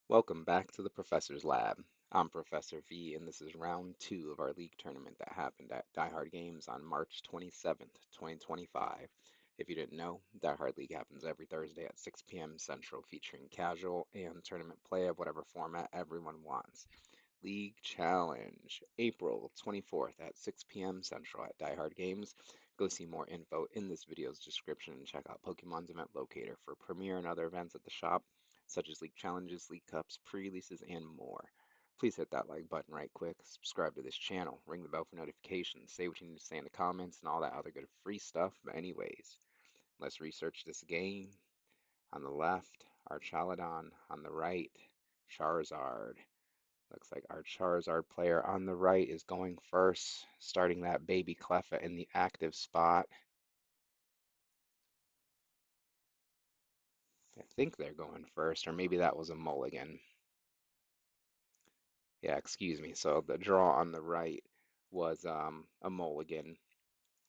Welcome back to the Professor's Lab. I'm Professor V, and this is round two of our league tournament that happened at Die Hard Games on March 27th, 2025. If you didn't know, Die Hard League happens every Thursday at 6 p.m. Central, featuring casual and tournament play of whatever format everyone wants. League Challenge, April 24th at 6 p.m. Central at Die Hard Games. Go see more info in this video's description and check out Pokemon's event locator for premiere and other events at the shop, such as league challenges, league cups, pre-releases, and more. Please hit that like button right quick, subscribe to this channel, ring the bell for notifications, say what you need to say in the comments, and all that other good free stuff. But anyways, let's research this game. On the left, Archaludon. On the right, Charizard. Looks like our Charizard player on the right is going first, starting that baby Cleffa in the active spot. I think they're going first, or maybe that was a mulligan. Yeah, excuse me. So the draw on the right was a mulligan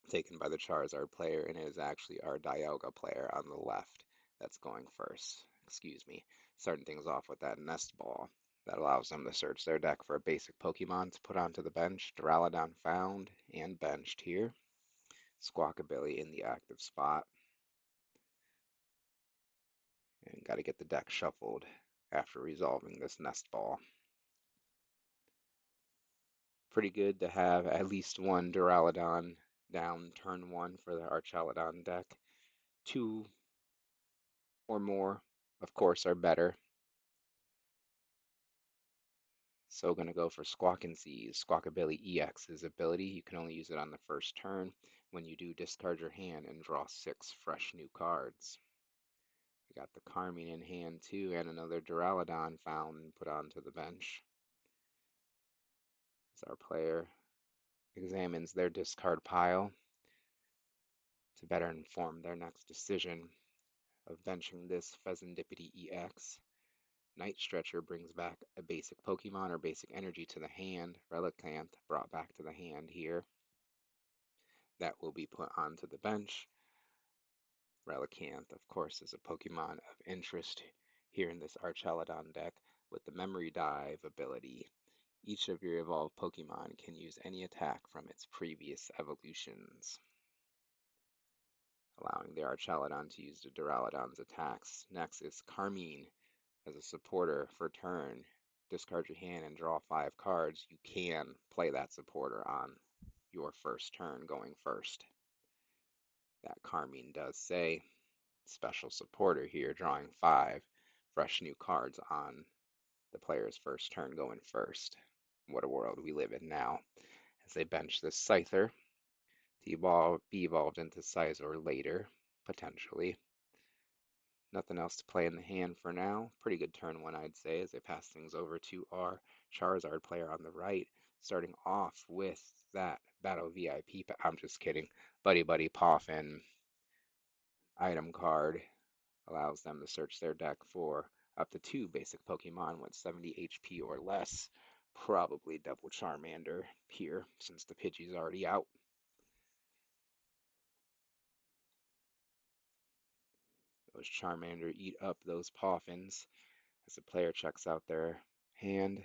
taken by the Charizard player, and it is actually our Dialga player on the left that's going first. Excuse me. Starting things off with that nest ball that allows them to search their deck for a basic Pokemon to put onto the bench. Duraludon found and benched here. Squawkabilly in the active spot. And got to get the deck shuffled after resolving this nest ball. Pretty good to have at least one Duraludon down turn one for the Archaludon deck. Two or more, of course, are better. So going to go for Squawk and Seize. Squawkabilly EX's ability. You can only use it on the first turn. When you do, discard your hand and draw 6 fresh new cards. We got the Carmine in hand too, and another Duraludon found and put onto the bench. As our player examines their discard pile to better inform their next decision of benching this Pheasantipity EX. Night Stretcher brings back a basic Pokemon or basic energy to the hand. Relicanth brought back to the hand here. That will be put onto the bench. Relicanth, of course, is a Pokemon of interest here in this Archaludon deck with the Memory Dive ability. Each of your evolved Pokemon can use any attack from its previous evolutions, allowing the Archaludon to use the Duraludon's attacks. Next is Carmine. As a supporter for turn, discard your hand and draw 5 cards. You can play that supporter on your first turn going first. That Carmine does say special supporter here, drawing 5 fresh new cards on the player's first turn going first. What a world we live in now. As they bench this Scyther to be evolved into Scizor later, potentially. Nothing else to play in the hand for now. Pretty good turn one, I'd say, as they pass things over to our Charizard player on the right, starting off with that Battle VIP. I'm just kidding. Buddy Buddy Poffin item card allows them to search their deck for up to 2 basic Pokemon with 70 HP or less. Probably double Charmander here, since the Pidgey's already out. Those Charmander eat up those Poffins as the player checks out their hand,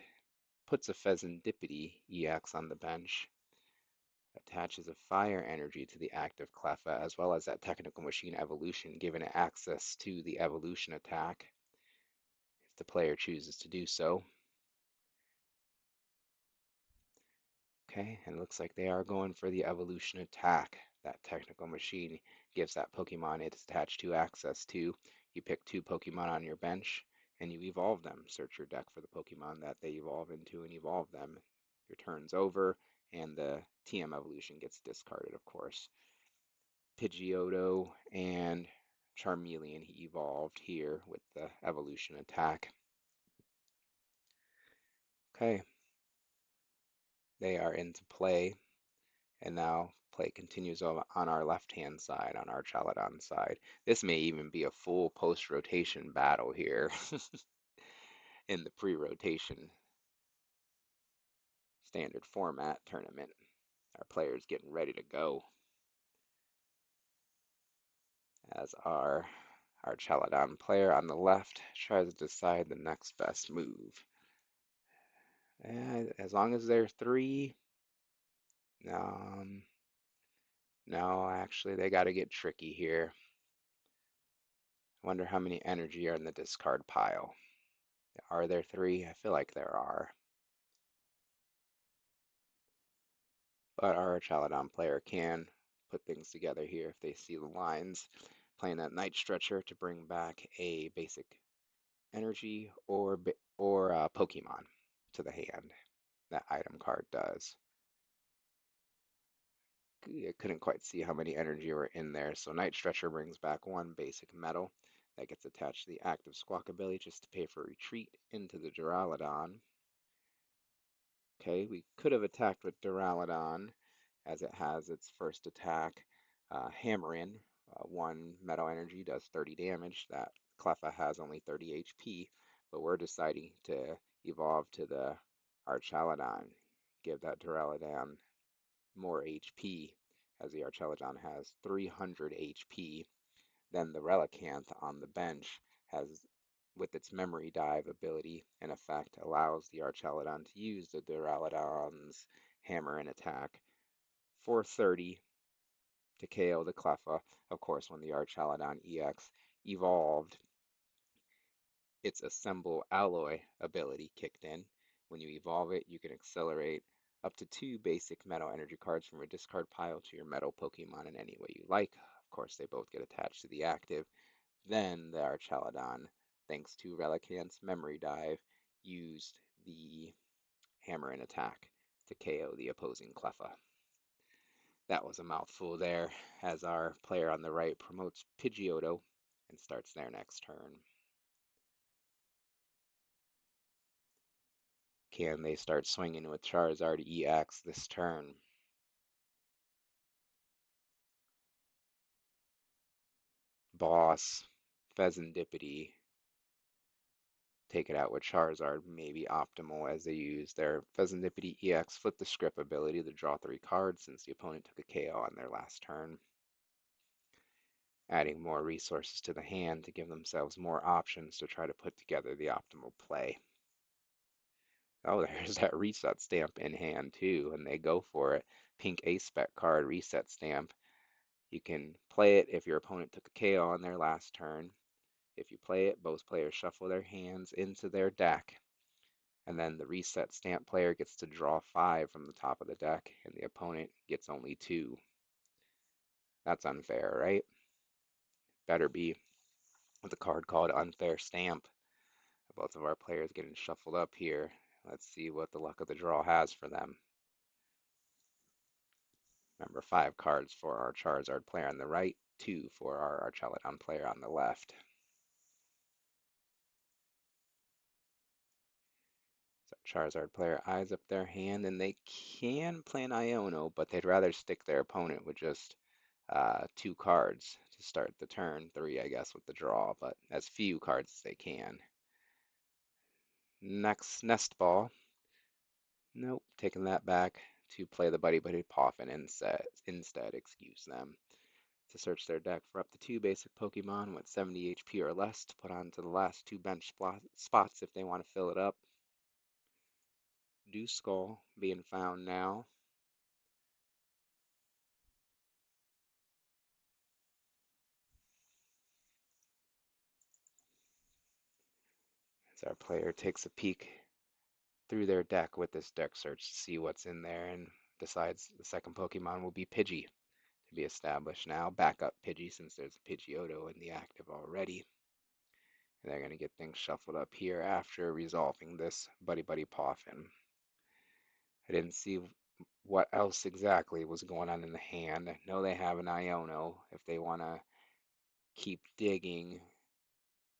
puts a Pheasantipity EX on the bench, attaches a fire energy to the active Cleffa, as well as that technical machine evolution, giving it access to the evolution attack if the player chooses to do so. Okay, and it looks like they are going for the evolution attack. That technical machine gives that Pokemon it's attached to access to. You pick 2 Pokemon on your bench and you evolve them. Search your deck for the Pokemon that they evolve into and evolve them. Your turn's over and the TM evolution gets discarded, of course. Pidgeotto and Charmeleon he evolved here with the evolution attack. Okay, they are into play. And now play continues on our left-hand side, on our Chaladon side. This may even be a full post-rotation battle here in the pre-rotation standard format tournament. Our players getting ready to go as our Archaludon player on the left tries to decide the next best move. And as long as they're three, um, no, actually, they got to get tricky here. I wonder how many energy are in the discard pile. Are there three? I feel like there are. But our Archaludon player can put things together here if they see the lines. Playing that Night Stretcher to bring back a basic energy or Pokemon to the hand. That item card does. I couldn't quite see how many energy were in there. So Night Stretcher brings back one basic metal that gets attached to the active Squawk ability just to pay for retreat into the Duraludon. Okay, we could have attacked with Duraludon as it has its first attack. Hammer in, one metal energy does 30 damage. That Cleffa has only 30 HP, but we're deciding to evolve to the Archaludon, give that Duraludon more HP, as the Archaludon has 300 HP. Then the Relicanth on the bench has, with its Memory Dive ability in effect, allows the Archaludon to use the Duraludon's Hammer and attack for 30 to KO the Cleffa. Of course, when the Archaludon EX evolved, its Assemble Alloy ability kicked in. When you evolve it, you can accelerate up to 2 basic metal energy cards from your discard pile to your metal Pokemon in any way you like. Of course, they both get attached to the active. Then the Archaludon, thanks to Relicanth's Memory Dive, used the Hammer and attack to KO the opposing Cleffa. That was a mouthful there, as our player on the right promotes Pidgeotto and starts their next turn. Can they start swinging with Charizard EX this turn? Boss, Pheasantipity, take it out with Charizard, maybe optimal as they use their Pheasantipity EX flip the script ability to draw 3 cards since the opponent took a KO on their last turn. Adding more resources to the hand to give themselves more options to try to put together the optimal play. Oh, there's that reset stamp in hand too, and they go for it. Pink Ace Spec card, reset stamp. You can play it if your opponent took a KO on their last turn. If you play it, both players shuffle their hands into their deck, and then the reset stamp player gets to draw 5 from the top of the deck, and the opponent gets only 2. That's unfair, right? Better be with a card called Unfair Stamp. Both of our players getting shuffled up here. Let's see what the luck of the draw has for them. Remember, 5 cards for our Charizard player on the right, 2 for our Archaludon player on the left. So Charizard player eyes up their hand, and they can play an Iono, but they'd rather stick their opponent with just 2 cards to start the turn, 3 I guess with the draw, but as few cards as they can. Next, Nest Ball. Nope, taking that back to play the Buddy Buddy Poffin instead, excuse them. To search their deck for up to 2 basic Pokemon with 70 HP or less to put onto the last 2 bench spots if they want to fill it up. Dewskull being found now. As our player takes a peek through their deck with this deck search to see what's in there and decides the second Pokemon will be Pidgey to be established now. Backup Pidgey since there's a Pidgeotto in the active already. And they're going to get things shuffled up here after resolving this Buddy Buddy Poffin. I didn't see what else exactly was going on in the hand. I know they have an Iono. If they want to keep digging,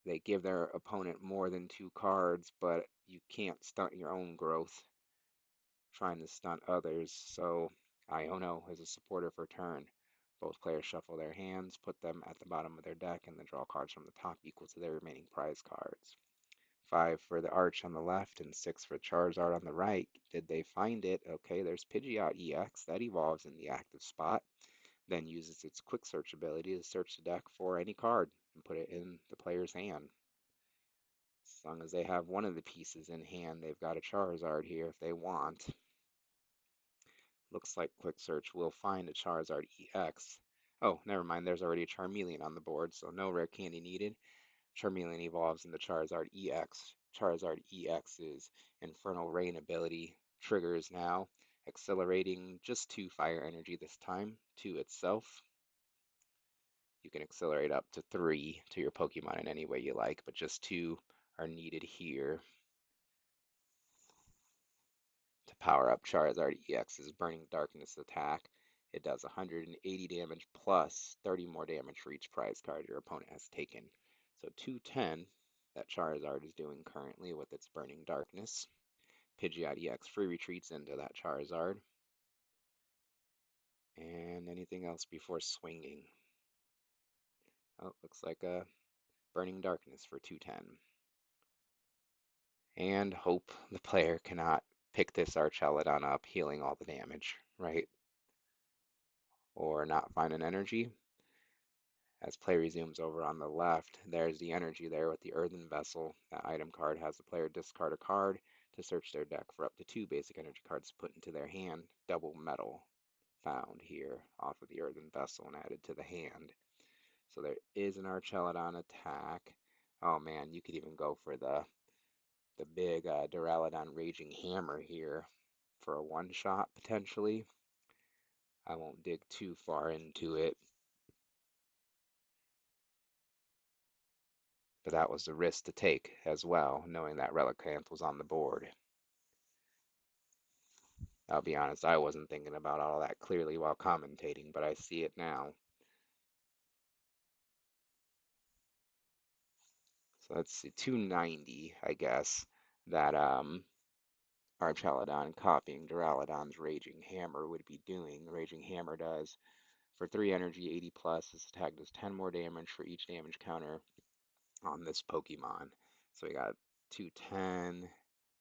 they give their opponent more than 2 cards, but you can't stunt your own growth trying to stunt others. So Iono is a supporter for turn. Both players shuffle their hands, put them at the bottom of their deck, and then draw cards from the top equal to their remaining prize cards. 5 for the Arch on the left and 6 for Charizard on the right. Did they find it? Okay, there's Pidgeot EX. That evolves in the active spot, then uses its Quick Search ability to search the deck for any card and put it in the player's hand. As long as they have one of the pieces in hand, they've got a Charizard here if they want. Looks like Quick Search will find a Charizard EX. Oh, never mind, there's already a Charmeleon on the board, so no rare candy needed. Charmeleon evolves into Charizard EX. Charizard EX's Infernal Rain ability triggers now, accelerating just 2 fire energy this time to itself. You can accelerate up to 3 to your Pokemon in any way you like, but just 2 are needed here to power up Charizard EX's Burning Darkness attack. It does 180 damage plus 30 more damage for each prize card your opponent has taken. So 210 that Charizard is doing currently with its Burning Darkness. Pidgeot EX free retreats into that Charizard. And anything else before swinging? Oh, looks like a Burning Darkness for 210. And hope the player cannot pick this Archaludon up, healing all the damage, right? Or not find an energy. As play resumes over on the left, there's the energy there with the Earthen Vessel. That item card has the player discard a card to search their deck for up to 2 basic energy cards put into their hand. Double metal found here off of the Earthen Vessel and added to the hand. So there is an Archaludon attack. Oh man, you could even go for the big Duraludon Raging Hammer here for a one-shot potentially. I won't dig too far into it, but that was the risk to take as well, knowing that Relicanth was on the board. I'll be honest, I wasn't thinking about all that clearly while commentating, but I see it now. So let's see, 290, I guess, that Archaludon copying Duraludon's Raging Hammer would be doing. Raging Hammer does, for 3 energy, 80 plus, this attack does 10 more damage for each damage counter on this Pokemon. So we got 210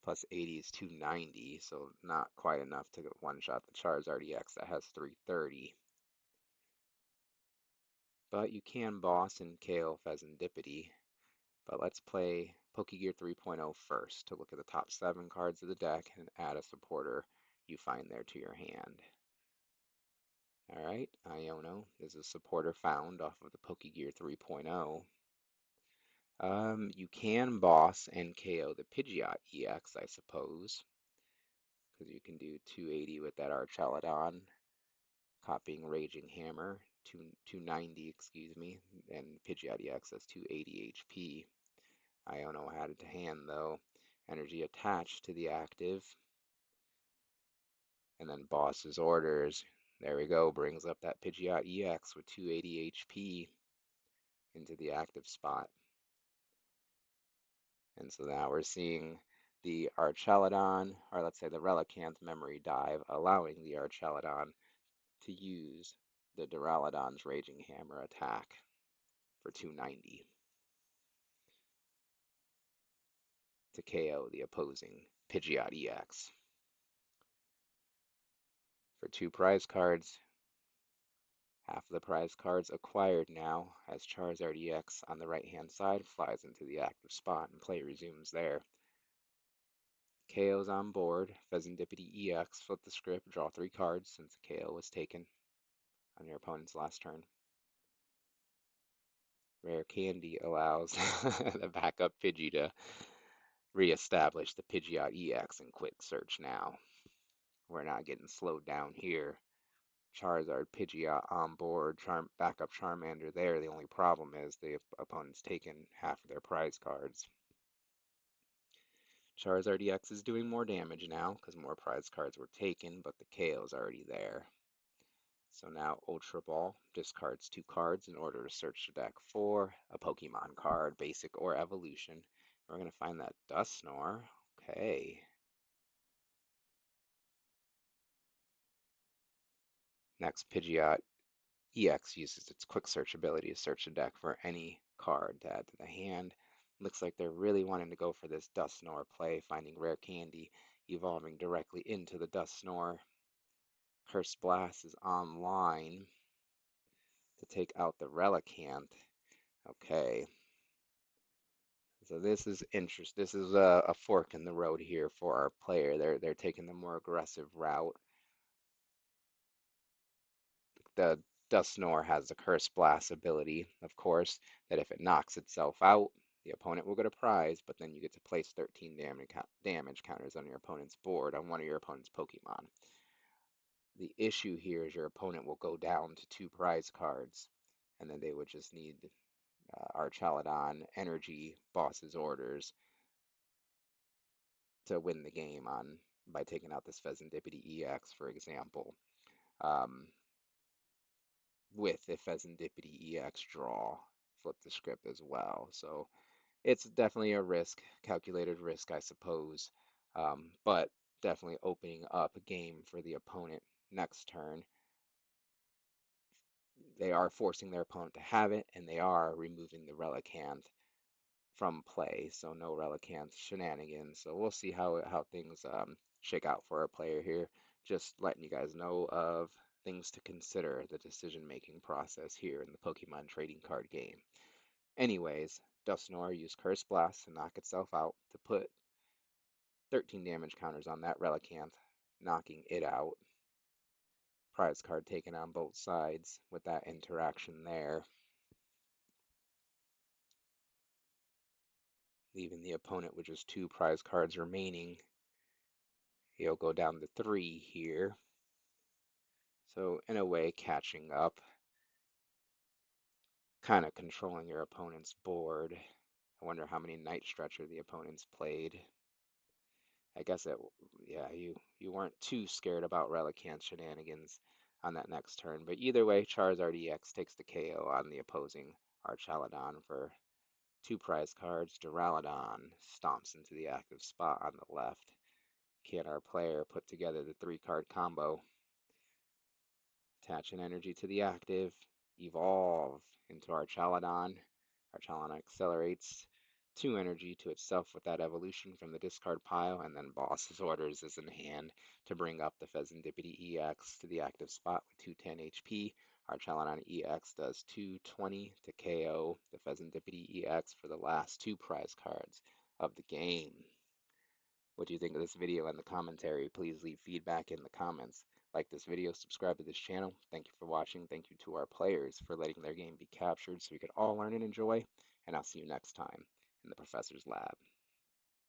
plus 80 is 290, so not quite enough to one-shot the Charizard EX that has 330. But you can boss and KO Pheasantipity. But let's play Pokegear 3.0 first to look at the top 7 cards of the deck and add a supporter you find there to your hand. Alright, Iono is a supporter found off of the Pokegear 3.0. You can boss and KO the Pidgeot EX, I suppose, because you can do 280 with that Archaludon, copying Raging Hammer, 290, excuse me, and Pidgeot EX has 280 HP. Iono had it to hand though. Energy attached to the active, and then boss's orders. There we go, brings up that Pidgeot EX with 280 HP into the active spot. And so now we're seeing the Archaludon, or let's say the Relicanth Memory Dive, allowing the Archaludon to use the Duraludon's Raging Hammer attack for 290 to KO the opposing Pidgeot EX. For 2 prize cards, half of the prize cards acquired now, as Charizard EX on the right-hand side flies into the active spot and play resumes there. KO's on board. Pheasantipity EX, flip the script, draw 3 cards since the KO was taken on your opponent's last turn. Rare Candy allows the backup Pidgey to reestablish the Pidgeot EX in Quick Search now. We're not getting slowed down here. Charizard, Pidgeot on board, backup Charmander there. The only problem is the opponent's taken half of their prize cards. Charizard EX is doing more damage now because more prize cards were taken, but the KO is already there. So now Ultra Ball discards 2 cards in order to search the deck for a Pokemon card, basic or evolution. We're going to find that Dusknoir. Okay. Next, Pidgeot EX uses its quick search ability to search the deck for any card to add to the hand. Looks like they're really wanting to go for this Dusknoir play, finding rare candy, evolving directly into the Dusknoir. Curse Blast is online to take out the Relicanth. Okay, so this is interest. This is a fork in the road here for our player. They're taking the more aggressive route. The Dusknoir has the Curse Blast ability, of course, that if it knocks itself out, the opponent will get a prize, but then you get to place 13 damage counters on your opponent's board on one of your opponent's Pokemon. The issue here is your opponent will go down to 2 prize cards, and then they would just need Archaludon Energy Boss's Orders to win the game on by taking out this Pheasantipity EX, for example. Um, with a Pheasantipity EX draw, flip the script as well. So it's definitely a risk, calculated risk, I suppose, but definitely opening up a game for the opponent next turn. They are forcing their opponent to have it, and they are removing the Relicanth from play, so no Relicanth shenanigans. So we'll see how things shake out for our player here. Just letting you guys know of things to consider the decision-making process here in the Pokemon trading card game. Anyways, Dusknoir used Curse Blast to knock itself out to put 13 damage counters on that Relicanth, knocking it out. Prize card taken on both sides with that interaction there, leaving the opponent with just 2 prize cards remaining. He'll go down to 3 here. So in a way, catching up, kind of controlling your opponent's board. I wonder how many Night Stretcher the opponent's played. I guess yeah, you weren't too scared about Relicanth shenanigans on that next turn. But either way, Charizard EX takes the KO on the opposing Archaludon for 2 prize cards. Duraludon stomps into the active spot on the left. Can our player put together the 3-card combo? Attach an energy to the active, evolve into Archaludon. Archaludon accelerates 2 energy to itself with that evolution from the discard pile, and then Boss's Orders is in hand to bring up the Pheasantipity EX to the active spot with 210 HP. Archaludon EX does 220 to KO the Pheasantipity EX for the last 2 prize cards of the game. What do you think of this video and the commentary? Please leave feedback in the comments. Like this video, subscribe to this channel. Thank you for watching. Thank you to our players for letting their game be captured so we could all learn and enjoy. And I'll see you next time in the Professor's Lab.